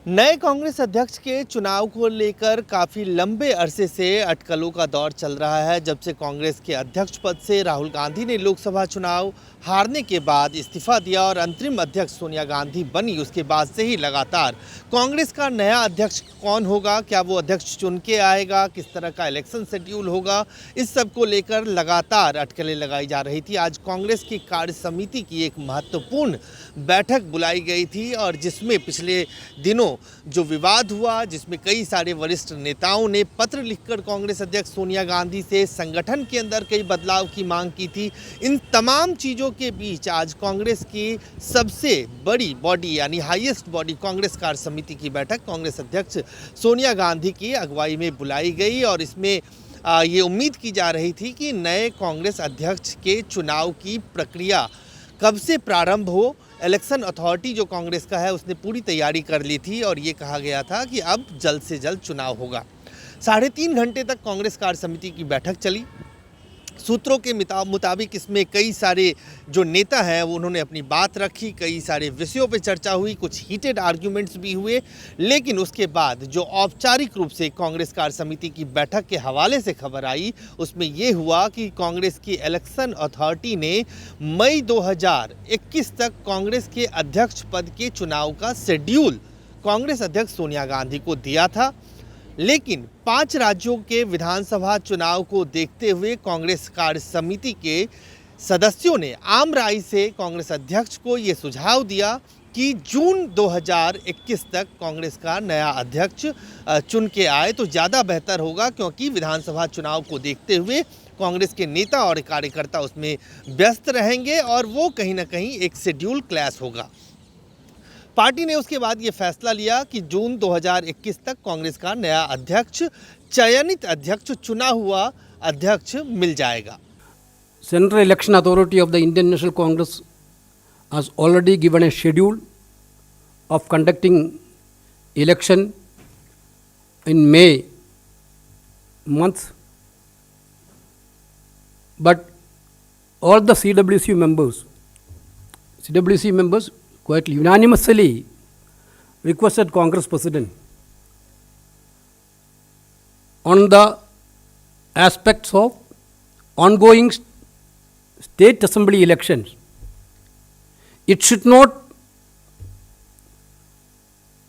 नए कांग्रेस अध्यक्ष के चुनाव को लेकर काफ़ी लंबे अरसे से अटकलों का दौर चल रहा है। जब से कांग्रेस के अध्यक्ष पद से राहुल गांधी ने लोकसभा चुनाव हारने के बाद इस्तीफा दिया और अंतरिम अध्यक्ष सोनिया गांधी बनी, उसके बाद से ही लगातार कांग्रेस का नया अध्यक्ष कौन होगा, क्या वो अध्यक्ष चुन के आएगा, किस तरह का इलेक्शन शेड्यूल होगा, इस सब को लेकर लगातार अटकलें लगाई जा रही थी। आज कांग्रेस की कार्य समिति की एक महत्वपूर्ण बैठक बुलाई गई थी और जिसमें पिछले दिनों जो विवाद हुआ, जिसमें कई सारे वरिष्ठ नेताओं ने पत्र लिखकर कांग्रेस अध्यक्ष सोनिया गांधी से संगठन के अंदर कई बदलाव की मांग की थी। इन तमाम चीज़ों के बीच आज कांग्रेस की सबसे बड़ी बॉडी यानी हाईएस्ट बॉडी कांग्रेस कार्य समिति की बैठक कांग्रेस अध्यक्ष सोनिया गांधी की अगुवाई में बुलाई गई और इसमें ये उम्मीद की जा रही थी कि नए कांग्रेस अध्यक्ष के चुनाव की प्रक्रिया कब से प्रारंभ हो। इलेक्शन अथॉरिटी जो कांग्रेस का है उसने पूरी तैयारी कर ली थी और ये कहा गया था कि अब जल्द से जल्द चुनाव होगा। 3.5 घंटे तक कांग्रेस कार्य समिति की बैठक चली। सूत्रों के मुताबिक इसमें कई सारे जो नेता हैं वो उन्होंने अपनी बात रखी, कई सारे विषयों पे चर्चा हुई, कुछ हीटेड आर्ग्यूमेंट्स भी हुए। लेकिन उसके बाद जो औपचारिक रूप से कांग्रेस कार्य समिति की बैठक के हवाले से खबर आई उसमें ये हुआ कि कांग्रेस की इलेक्शन अथॉरिटी ने मई 2021 तक कांग्रेस के अध्यक्ष पद के चुनाव का शेड्यूल कांग्रेस अध्यक्ष सोनिया गांधी को दिया था। लेकिन 5 राज्यों के विधानसभा चुनाव को देखते हुए कांग्रेस कार्य समिति के सदस्यों ने आम राय से कांग्रेस अध्यक्ष को ये सुझाव दिया कि जून 2021 तक कांग्रेस का नया अध्यक्ष चुन के आए तो ज़्यादा बेहतर होगा, क्योंकि विधानसभा चुनाव को देखते हुए कांग्रेस के नेता और कार्यकर्ता उसमें व्यस्त रहेंगे और वो कहीं ना कहीं एक शेड्यूल क्लैश होगा। पार्टी ने उसके बाद ये फैसला लिया कि जून 2021 तक कांग्रेस का नया अध्यक्ष, चयनित अध्यक्ष, चुना हुआ अध्यक्ष मिल जाएगा। Central Election Authority of the Indian National Congress has already given a schedule of conducting election in May month, but all the CWC members quite unanimously requested Congress President on the aspects of ongoing state assembly elections. It should not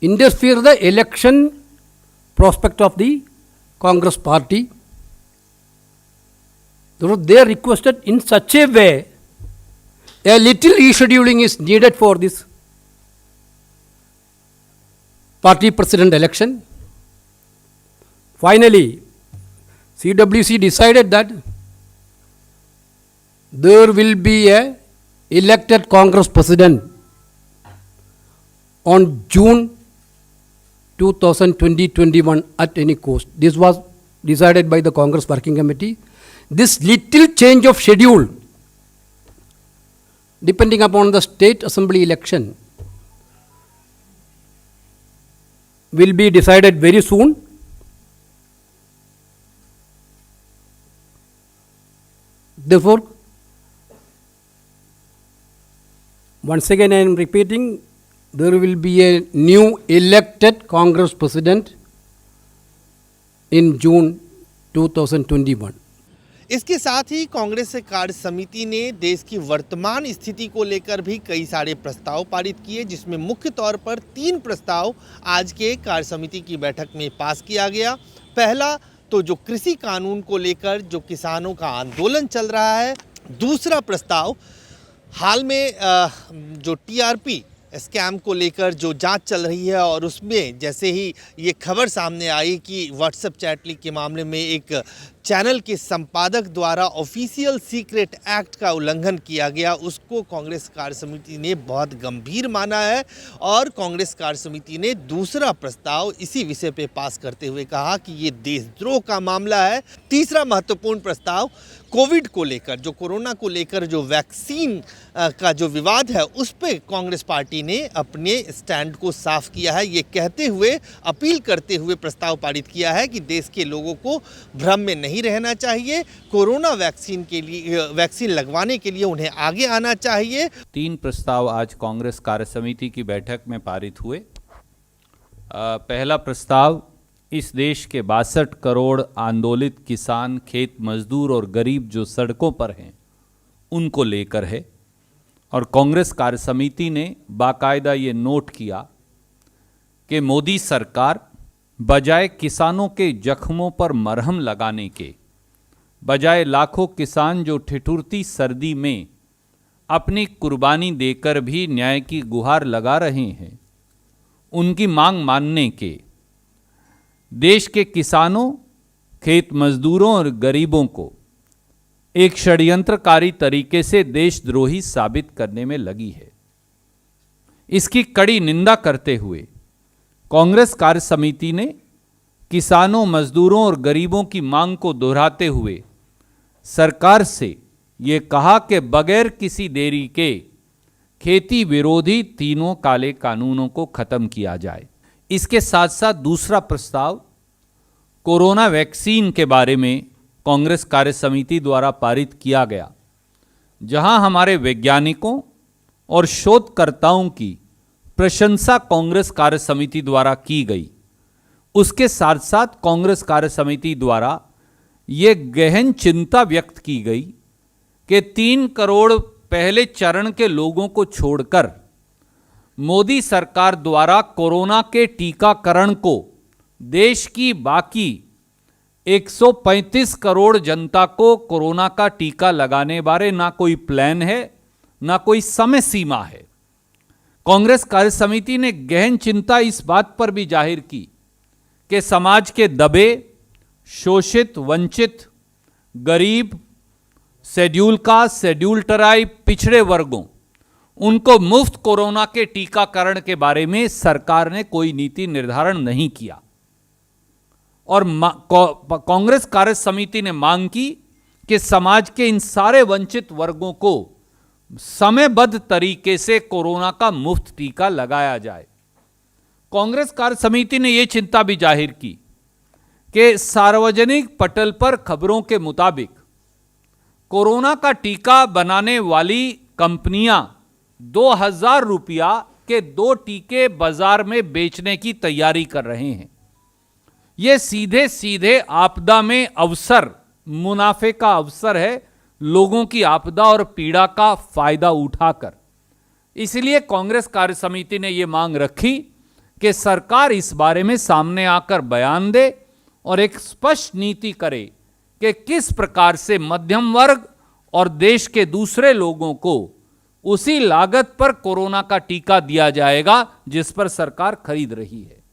interfere the election prospect of the Congress party. So they requested in such a way a little rescheduling is needed for this party president election. Finally, CWC decided that there will be a elected Congress president on June 2020-21 at any cost. This was decided by the Congress Working Committee. This little change of schedule, depending upon the state assembly election, will be decided very soon. Therefore, once again I am repeating, there will be a new elected Congress president in June 2021. इसके साथ ही कांग्रेस कार्य समिति ने देश की वर्तमान स्थिति को लेकर भी कई सारे प्रस्ताव पारित किए, जिसमें मुख्य तौर पर 3 प्रस्ताव आज के कार्य समिति की बैठक में पास किया गया। पहला तो जो कृषि कानून को लेकर जो किसानों का आंदोलन चल रहा है। दूसरा प्रस्ताव हाल में जो टीआरपी स्कैम को लेकर जो जांच चल रही है और उसमें जैसे ही ये खबर सामने आई कि व्हाट्सएप चैट लीक के मामले में एक चैनल के संपादक द्वारा ऑफिशियल सीक्रेट एक्ट का उल्लंघन किया गया, उसको कांग्रेस कार्य समिति ने बहुत गंभीर माना है और कांग्रेस कार्य समिति ने दूसरा प्रस्ताव इसी विषय पे पास करते हुए कहा कि ये देशद्रोह का मामला है। तीसरा महत्वपूर्ण प्रस्ताव कोविड को लेकर, जो कोरोना को लेकर जो वैक्सीन का जो विवाद है उस पर कांग्रेस पार्टी ने अपने स्टैंड को साफ किया है। ये कहते हुए, अपील करते हुए प्रस्ताव पारित किया है कि देश के लोगों को भ्रम में नहीं रहना चाहिए, कोरोना वैक्सीन लगवाने के लिए उन्हें आगे आना चाहिए। 3 प्रस्ताव आज कांग्रेस कार्य समिति की बैठक में पारित हुए। पहला प्रस्ताव इस देश के 62 करोड़ आंदोलित किसान, खेत मजदूर और गरीब जो सड़कों पर हैं उनको लेकर है। और कांग्रेस कार्य समिति ने बाकायदा ये नोट किया कि मोदी सरकार बजाय किसानों के जख्मों पर मरहम लगाने के, बजाय लाखों किसान जो ठिठुरती सर्दी में अपनी कुर्बानी देकर भी न्याय की गुहार लगा रहे हैं, उनकी मांग मानने के, देश के किसानों, खेत मजदूरों और गरीबों को एक षड्यंत्रकारी तरीके से देशद्रोही साबित करने में लगी है। इसकी कड़ी निंदा करते हुए कांग्रेस कार्य समिति ने किसानों, मजदूरों और गरीबों की मांग को दोहराते हुए सरकार से ये कहा कि बगैर किसी देरी के खेती विरोधी तीनों काले कानूनों को खत्म किया जाए। इसके साथ साथ दूसरा प्रस्ताव कोरोना वैक्सीन के बारे में कांग्रेस कार्य समिति द्वारा पारित किया गया, जहां हमारे वैज्ञानिकों और शोधकर्ताओं की प्रशंसा कांग्रेस कार्य समिति द्वारा की गई। उसके साथ साथ कांग्रेस कार्य समिति द्वारा ये गहन चिंता व्यक्त की गई कि 3 करोड़ पहले चरण के लोगों को छोड़कर मोदी सरकार द्वारा कोरोना के टीकाकरण को देश की बाकी 135 करोड़ जनता को कोरोना का टीका लगाने बारे ना कोई प्लान है, ना कोई समय सीमा है। कांग्रेस कार्य समिति ने गहन चिंता इस बात पर भी जाहिर की कि समाज के दबे, शोषित, वंचित, गरीब, शेड्यूल कास्ट, शेड्यूल ट्राइब, पिछड़े वर्गों, उनको मुफ्त कोरोना के टीकाकरण के बारे में सरकार ने कोई नीति निर्धारण नहीं किया। और कांग्रेस कार्य समिति ने मांग की कि समाज के इन सारे वंचित वर्गों को समयबद्ध तरीके से कोरोना का मुफ्त टीका लगाया जाए। कांग्रेस कार्य समिति ने यह चिंता भी जाहिर की कि सार्वजनिक पटल पर खबरों के मुताबिक कोरोना का टीका बनाने वाली कंपनियां 2000 रुपया के 2 टीके बाजार में बेचने की तैयारी कर रहे हैं। यह सीधे सीधे आपदा में अवसर, मुनाफे का अवसर है, लोगों की आपदा और पीड़ा का फायदा उठाकर। इसलिए कांग्रेस कार्य समिति ने यह मांग रखी कि सरकार इस बारे में सामने आकर बयान दे और एक स्पष्ट नीति करे कि किस प्रकार से मध्यम वर्ग और देश के दूसरे लोगों को उसी लागत पर कोरोना का टीका दिया जाएगा जिस पर सरकार खरीद रही है।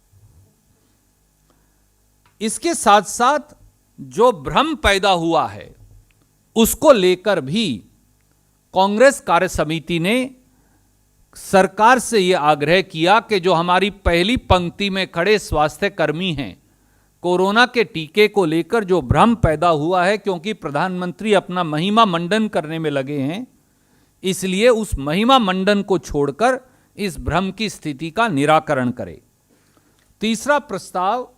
इसके साथ साथ जो भ्रम पैदा हुआ है उसको लेकर भी कांग्रेस कार्य समिति ने सरकार से यह आग्रह किया कि जो हमारी पहली पंक्ति में खड़े स्वास्थ्य कर्मी हैं, कोरोना के टीके को लेकर जो भ्रम पैदा हुआ है, क्योंकि प्रधानमंत्री अपना महिमा मंडन करने में लगे हैं, इसलिए उस महिमा मंडन को छोड़कर इस भ्रम की स्थिति का निराकरण करें। तीसरा प्रस्ताव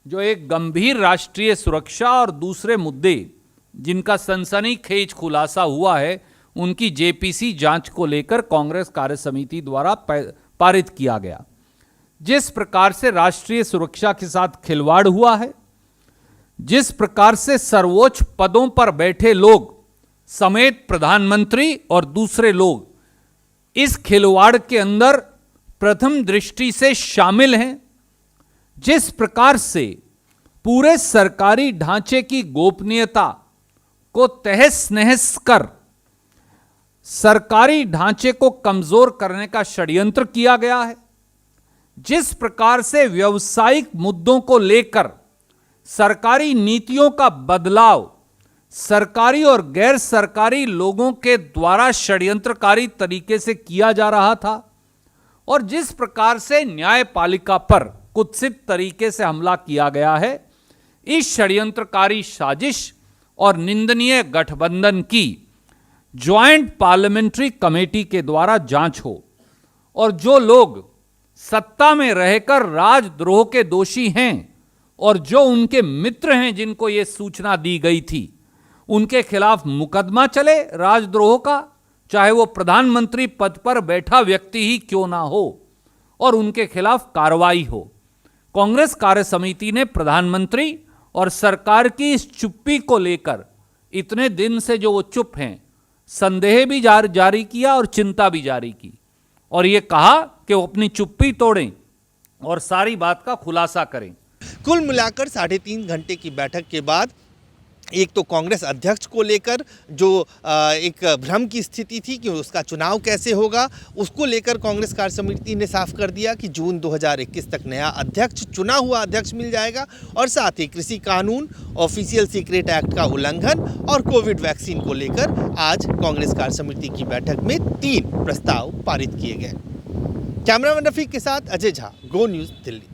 जो एक गंभीर राष्ट्रीय सुरक्षा और दूसरे मुद्दे जिनका सनसनीखेज खुलासा हुआ है, उनकी जेपीसी जांच को लेकर कांग्रेस कार्य समिति द्वारा पारित किया गया। जिस प्रकार से राष्ट्रीय सुरक्षा के साथ खिलवाड़ हुआ है, जिस प्रकार से सर्वोच्च पदों पर बैठे लोग समेत प्रधानमंत्री और दूसरे लोग इस खिलवाड़ के अंदर प्रथम दृष्टि से शामिल हैं, जिस प्रकार से पूरे सरकारी ढांचे की गोपनीयता को तहस नहस कर सरकारी ढांचे को कमजोर करने का षड्यंत्र किया गया है, जिस प्रकार से व्यावसायिक मुद्दों को लेकर सरकारी नीतियों का बदलाव सरकारी और गैर सरकारी लोगों के द्वारा षड्यंत्रकारी तरीके से किया जा रहा था, और जिस प्रकार से न्यायपालिका पर कुत्सित तरीके से हमला किया गया है, इस षड्यंत्रकारी साजिश और निंदनीय गठबंधन की ज्वाइंट पार्लियामेंट्री कमेटी के द्वारा जांच हो, और जो लोग सत्ता में रहकर राजद्रोह के दोषी हैं और जो उनके मित्र हैं जिनको ये सूचना दी गई थी, उनके खिलाफ मुकदमा चले राजद्रोह का, चाहे वो प्रधानमंत्री पद पर बैठा व्यक्ति ही क्यों ना हो, और उनके खिलाफ कार्रवाई हो। कांग्रेस कार्य समिति ने प्रधानमंत्री और सरकार की इस चुप्पी को लेकर इतने दिन से जो वो चुप हैं, संदेह भी जारी किया और चिंता भी जारी की, और ये कहा कि वो अपनी चुप्पी तोड़ें और सारी बात का खुलासा करें। कुल मिलाकर 3.5 घंटे की बैठक के बाद एक तो कांग्रेस अध्यक्ष को लेकर जो एक भ्रम की स्थिति थी कि उसका चुनाव कैसे होगा, उसको लेकर कांग्रेस कार्य समिति ने साफ कर दिया कि जून 2021 तक नया अध्यक्ष, चुना हुआ अध्यक्ष मिल जाएगा। और साथ ही कृषि कानून, ऑफिशियल सीक्रेट एक्ट का उल्लंघन और कोविड वैक्सीन को लेकर आज कांग्रेस कार्य समिति की बैठक में 3 प्रस्ताव पारित किए गए। कैमरामैन रफीक के साथ अजय झा, गो न्यूज़, दिल्ली।